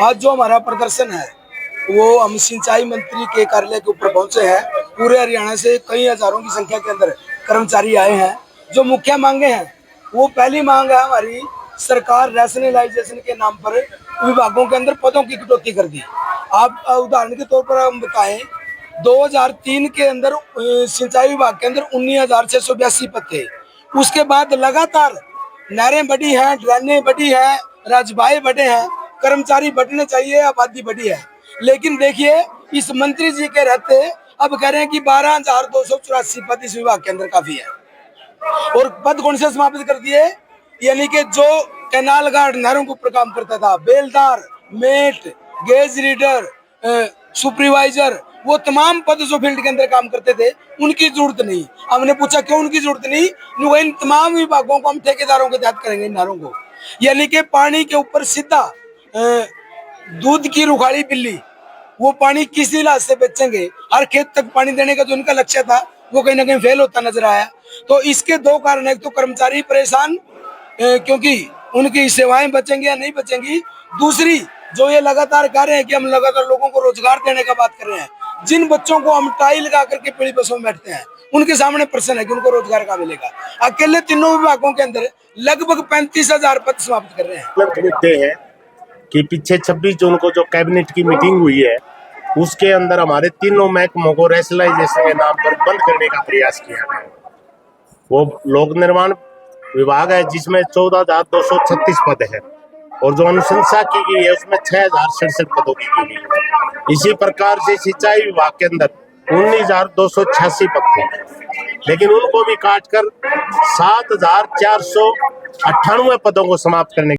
आज जो हमारा प्रदर्शन है वो हम सिंचाई मंत्री के कार्यालय के ऊपर पहुंचे हैं। पूरे हरियाणा से कई हजारों की संख्या के अंदर कर्मचारी आए हैं। जो मुख्य मांगे हैं वो पहली मांग है हमारी, सरकार रैशनलाइजेशन के नाम पर विभागों के अंदर पदों की कटौती कर दी। आप उदाहरण के तौर पर हम बताएं, 2003 के अंदर सिंचाई विभाग के अंदर 19,682 पद थे। उसके बाद लगातार नहरें बढ़ी हैं, ड्रेनें बढ़ी हैं, राजबाहे बढ़े हैं, कर्मचारी बढ़ने चाहिए, आबादी बढ़ी है। लेकिन देखिए इस मंत्री जी के रहते अब कह रहे हैं कि 12,284 पद इस विभाग के अंदर काफी है। और पद कौन से समाप्त कर दिए, यानी कि जो कैनाल गार्ड नहरों के ऊपर काम करता था, बेलदार, मेट, गेज रीडर, सुपरवाइजर, वो तमाम पद जो फील्ड के अंदर काम करते थे उनकी जरूरत नहीं। हमने पूछा क्यों उनकी जरूरत नहीं, इन तमाम विभागों को हम ठेकेदारों के तहत करेंगे, नहरों को। यानी कि पानी के ऊपर सीधा दूध की रुखाड़ी बिल्ली, वो पानी किस लिहाज से बेचेंगे, हर खेत तक पानी देने का जो उनका लक्ष्य था वो कहीं ना कहीं फेल होता नजर आया। तो इसके दो कारण, एक तो कर्मचारी परेशान क्योंकि उनकी सेवाएं बचेंगी या नहीं बचेंगी, दूसरी जो ये लगातार कह रहे हैं कि हम लगातार लोगों को रोजगार देने का बात कर रहे हैं, जिन बच्चों को हम टाई लगा करके पीढ़ी बसों में बैठते हैं उनके सामने प्रश्न है कि उनको रोजगार कहाँ मिलेगा। अकेले तीनों विभागों के अंदर लगभग 35,000 पद समाप्त कर रहे हैं। कि पीछे 26 जून को जो कैबिनेट की मीटिंग हुई है उसके अंदर हमारे तीनों महकमों को रैशनलाइजेशन के नाम पर बंद करने का प्रयास किया गया। वो लोक निर्माण विभाग है जिसमें 14,236 पद है और जो अनुशंसा की गई है उसमें 6,067 पदों की गई है। इसी प्रकार से सिंचाई विभाग के अंदर 19,286 पद थे, लेकिन उनको भी काटकर 7,498 पदों को समाप्त करने